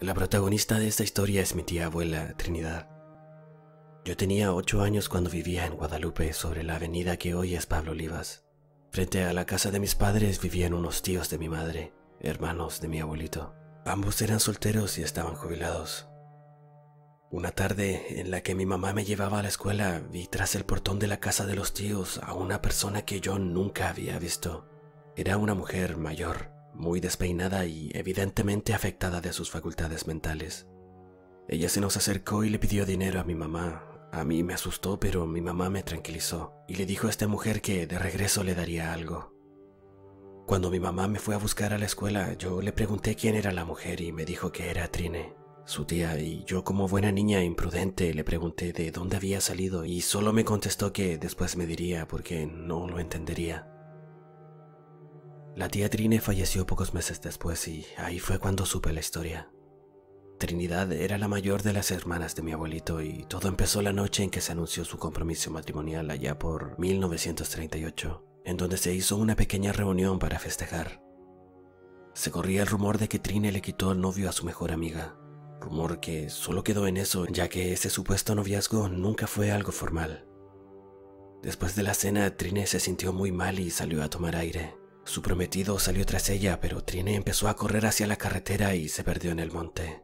La protagonista de esta historia es mi tía abuela, Trinidad. Yo tenía 8 años cuando vivía en Guadalupe, sobre la avenida que hoy es Pablo Olivas. Frente a la casa de mis padres vivían unos tíos de mi madre, hermanos de mi abuelito. Ambos eran solteros y estaban jubilados. Una tarde en la que mi mamá me llevaba a la escuela, vi tras el portón de la casa de los tíos a una persona que yo nunca había visto. Era una mujer mayor, muy despeinada y evidentemente afectada de sus facultades mentales. Ella se nos acercó y le pidió dinero a mi mamá. A mí me asustó, pero mi mamá me tranquilizó y le dijo a esta mujer que de regreso le daría algo. Cuando mi mamá me fue a buscar a la escuela, yo le pregunté quién era la mujer y me dijo que era Trine, su tía, y yo como buena niña imprudente le pregunté de dónde había salido y solo me contestó que después me diría porque no lo entendería. La tía Trine falleció pocos meses después y ahí fue cuando supe la historia. Trinidad era la mayor de las hermanas de mi abuelito y todo empezó la noche en que se anunció su compromiso matrimonial allá por 1938, en donde se hizo una pequeña reunión para festejar. Se corría el rumor de que Trine le quitó el novio a su mejor amiga, rumor que solo quedó en eso, ya que ese supuesto noviazgo nunca fue algo formal. Después de la cena, Trine se sintió muy mal y salió a tomar aire. Su prometido salió tras ella, pero Trine empezó a correr hacia la carretera y se perdió en el monte.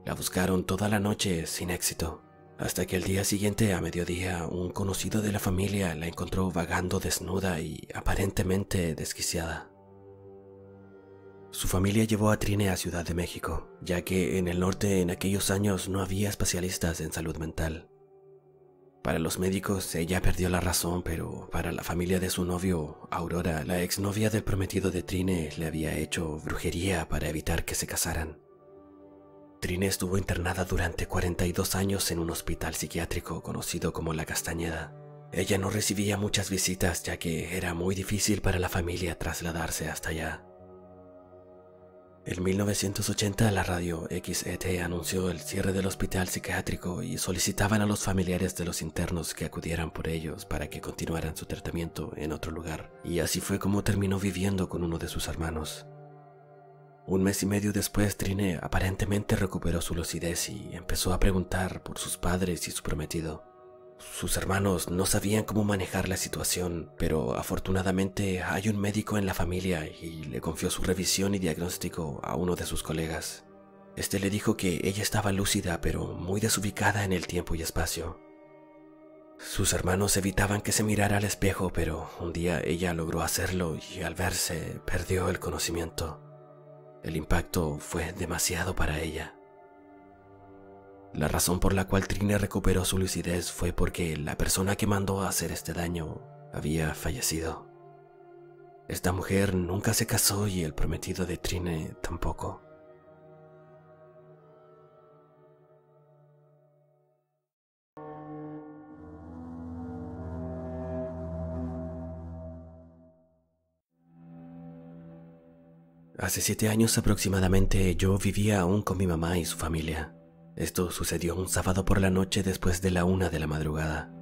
La buscaron toda la noche sin éxito, hasta que al día siguiente a mediodía un conocido de la familia la encontró vagando desnuda y aparentemente desquiciada. Su familia llevó a Trine a Ciudad de México, ya que en el norte en aquellos años no había especialistas en salud mental. Para los médicos ella perdió la razón, pero para la familia de su novio, Aurora, la exnovia del prometido de Trine, le había hecho brujería para evitar que se casaran. Trine estuvo internada durante 42 años en un hospital psiquiátrico conocido como La Castañeda. Ella no recibía muchas visitas ya que era muy difícil para la familia trasladarse hasta allá. En 1980 la radio XET anunció el cierre del hospital psiquiátrico y solicitaban a los familiares de los internos que acudieran por ellos para que continuaran su tratamiento en otro lugar, y así fue como terminó viviendo con uno de sus hermanos. Un mes y medio después, Trine aparentemente recuperó su lucidez y empezó a preguntar por sus padres y su prometido. Sus hermanos no sabían cómo manejar la situación, pero afortunadamente hay un médico en la familia y le confió su revisión y diagnóstico a uno de sus colegas. Este le dijo que ella estaba lúcida pero muy desubicada en el tiempo y espacio. Sus hermanos evitaban que se mirara al espejo, pero un día ella logró hacerlo y al verse perdió el conocimiento. El impacto fue demasiado para ella. La razón por la cual Trine recuperó su lucidez fue porque la persona que mandó a hacer este daño había fallecido. Esta mujer nunca se casó y el prometido de Trine tampoco. Hace 7 años aproximadamente yo vivía aún con mi mamá y su familia. Esto sucedió un sábado por la noche después de la 1 de la madrugada.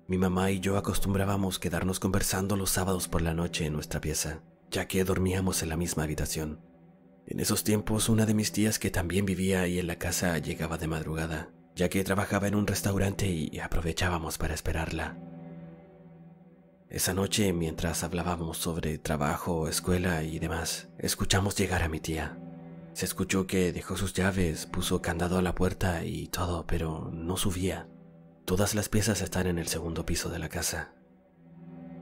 Mi mamá y yo acostumbrábamos quedarnos conversando los sábados por la noche en nuestra pieza, ya que dormíamos en la misma habitación. En esos tiempos una de mis tías que también vivía ahí en la casa llegaba de madrugada, ya que trabajaba en un restaurante y aprovechábamos para esperarla. Esa noche, mientras hablábamos sobre trabajo, escuela y demás, escuchamos llegar a mi tía. Se escuchó que dejó sus llaves, puso candado a la puerta y todo, pero no subía. Todas las piezas están en el segundo piso de la casa.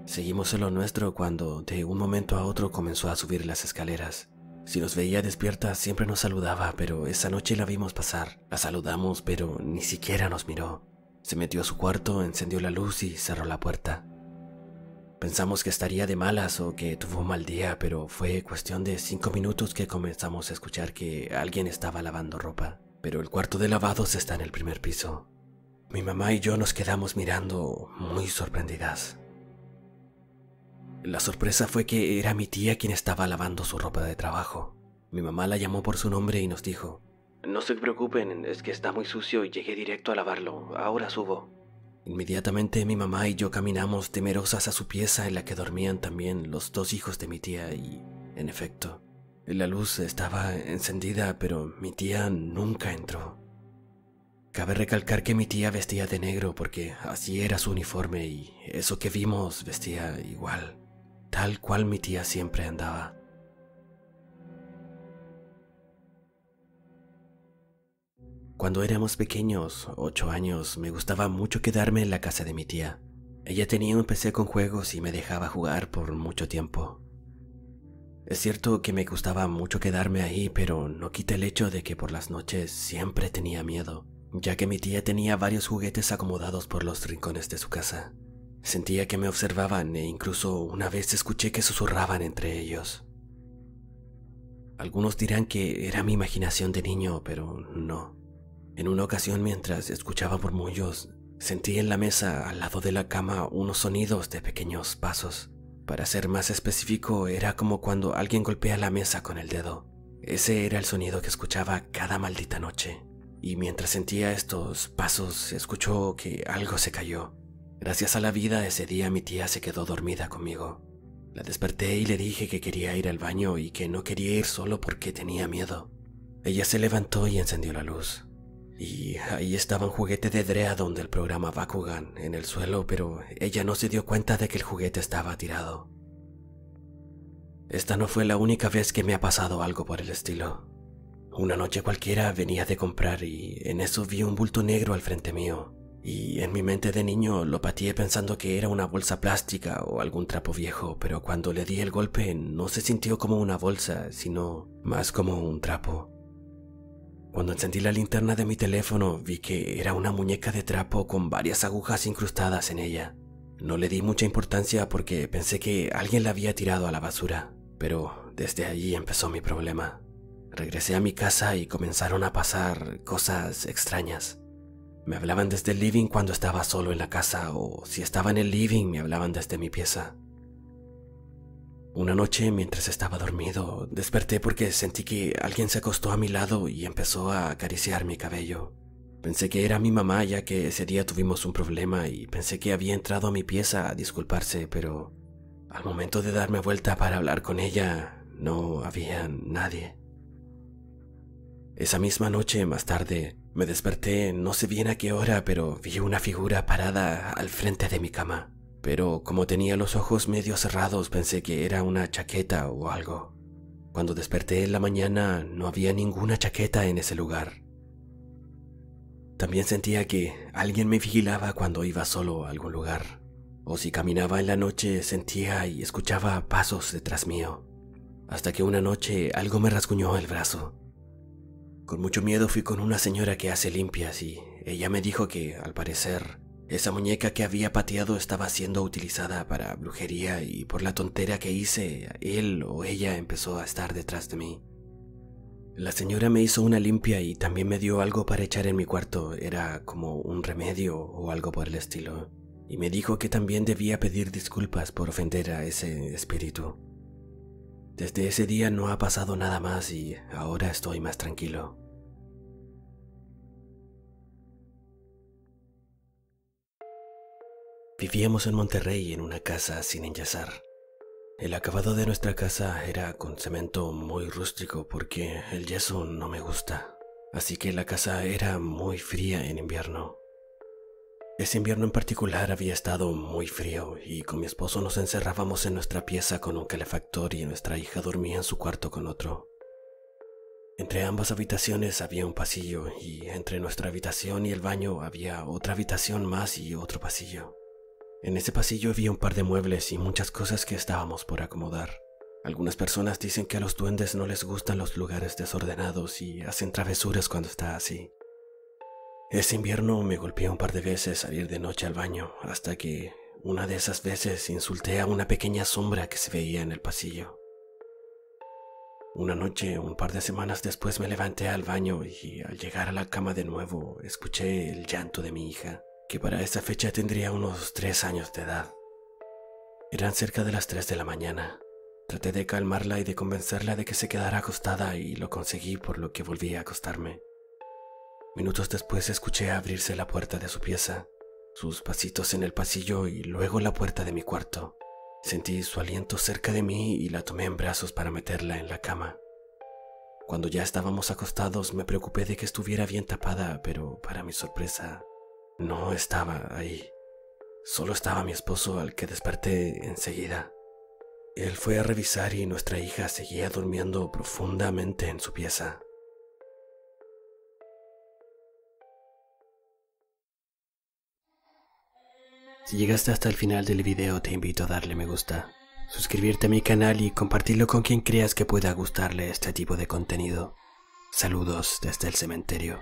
Seguimos en lo nuestro cuando de un momento a otro comenzó a subir las escaleras. Si nos veía despierta siempre nos saludaba, pero esa noche la vimos pasar. La saludamos, pero ni siquiera nos miró. Se metió a su cuarto, encendió la luz y cerró la puerta. Pensamos que estaría de malas o que tuvo un mal día, pero fue cuestión de 5 minutos que comenzamos a escuchar que alguien estaba lavando ropa. Pero el cuarto de lavados está en el primer piso. Mi mamá y yo nos quedamos mirando muy sorprendidas. La sorpresa fue que era mi tía quien estaba lavando su ropa de trabajo. Mi mamá la llamó por su nombre y nos dijo: "No se preocupen, es que está muy sucio y llegué directo a lavarlo, ahora subo". Inmediatamente mi mamá y yo caminamos temerosas a su pieza en la que dormían también los 2 hijos de mi tía y, en efecto, La luz estaba encendida, pero mi tía nunca entró. Cabe recalcar que mi tía vestía de negro porque así era su uniforme y eso que vimos vestía igual, tal cual mi tía siempre andaba. Cuando éramos pequeños, 8 años, me gustaba mucho quedarme en la casa de mi tía. Ella tenía un PC con juegos y me dejaba jugar por mucho tiempo. Es cierto que me gustaba mucho quedarme ahí, pero no quita el hecho de que por las noches siempre tenía miedo, ya que mi tía tenía varios juguetes acomodados por los rincones de su casa. Sentía que me observaban e incluso una vez escuché que susurraban entre ellos. Algunos dirán que era mi imaginación de niño, pero no. En una ocasión, mientras escuchaba murmullos, sentí en la mesa al lado de la cama unos sonidos de pequeños pasos. Para ser más específico, era como cuando alguien golpea la mesa con el dedo. Ese era el sonido que escuchaba cada maldita noche. Y mientras sentía estos pasos, escuchó que algo se cayó. Gracias a la vida, ese día mi tía se quedó dormida conmigo. La desperté y le dije que quería ir al baño y que no quería ir solo porque tenía miedo. Ella se levantó y encendió la luz. Y ahí estaba un juguete de Dreadon del programa Bakugan en el suelo, pero ella no se dio cuenta de que el juguete estaba tirado. Esta no fue la única vez que me ha pasado algo por el estilo. Una noche cualquiera venía de comprar y en eso vi un bulto negro al frente mío. Y en mi mente de niño lo pateé pensando que era una bolsa plástica o algún trapo viejo, pero cuando le di el golpe no se sintió como una bolsa, sino más como un trapo. Cuando encendí la linterna de mi teléfono vi que era una muñeca de trapo con varias agujas incrustadas en ella. No le di mucha importancia porque pensé que alguien la había tirado a la basura, pero desde allí empezó mi problema. Regresé a mi casa y comenzaron a pasar cosas extrañas. Me hablaban desde el living cuando estaba solo en la casa, o si estaba en el living me hablaban desde mi pieza. Una noche, mientras estaba dormido, desperté porque sentí que alguien se acostó a mi lado y empezó a acariciar mi cabello. Pensé que era mi mamá, ya que ese día tuvimos un problema y pensé que había entrado a mi pieza a disculparse, pero al momento de darme vuelta para hablar con ella, no había nadie. Esa misma noche, más tarde, me desperté, no sé bien a qué hora, pero vi una figura parada al frente de mi cama. Pero como tenía los ojos medio cerrados, pensé que era una chaqueta o algo. Cuando desperté en la mañana, no había ninguna chaqueta en ese lugar. También sentía que alguien me vigilaba cuando iba solo a algún lugar. O si caminaba en la noche, sentía y escuchaba pasos detrás mío. Hasta que una noche algo me rasguñó el brazo. Con mucho miedo fui con una señora que hace limpias y ella me dijo que, al parecer, esa muñeca que había pateado estaba siendo utilizada para brujería y por la tontera que hice, él o ella empezó a estar detrás de mí. La señora me hizo una limpia y también me dio algo para echar en mi cuarto, era como un remedio o algo por el estilo, y me dijo que también debía pedir disculpas por ofender a ese espíritu. Desde ese día no ha pasado nada más y ahora estoy más tranquilo. Vivíamos en Monterrey en una casa sin enyesar. El acabado de nuestra casa era con cemento muy rústico porque el yeso no me gusta, así que la casa era muy fría en invierno. Ese invierno en particular había estado muy frío y con mi esposo nos encerrábamos en nuestra pieza con un calefactor y nuestra hija dormía en su cuarto con otro. Entre ambas habitaciones había un pasillo y entre nuestra habitación y el baño había otra habitación más y otro pasillo. En ese pasillo había un par de muebles y muchas cosas que estábamos por acomodar. Algunas personas dicen que a los duendes no les gustan los lugares desordenados y hacen travesuras cuando está así. Ese invierno me golpeé un par de veces al ir de noche al baño, hasta que una de esas veces insulté a una pequeña sombra que se veía en el pasillo. Una noche, un par de semanas después, me levanté al baño y al llegar a la cama de nuevo, escuché el llanto de mi hija, que para esa fecha tendría unos 3 años de edad. Eran cerca de las 3 de la mañana. Traté de calmarla y de convencerla de que se quedara acostada y lo conseguí, por lo que volví a acostarme. Minutos después escuché abrirse la puerta de su pieza, sus pasitos en el pasillo y luego la puerta de mi cuarto. Sentí su aliento cerca de mí y la tomé en brazos para meterla en la cama. Cuando ya estábamos acostados me preocupé de que estuviera bien tapada, pero para mi sorpresa no estaba ahí. Solo estaba mi esposo, al que desperté enseguida. Él fue a revisar y nuestra hija seguía durmiendo profundamente en su pieza. Si llegaste hasta el final del video, te invito a darle me gusta, suscribirte a mi canal y compartirlo con quien creas que pueda gustarle este tipo de contenido. Saludos desde el cementerio.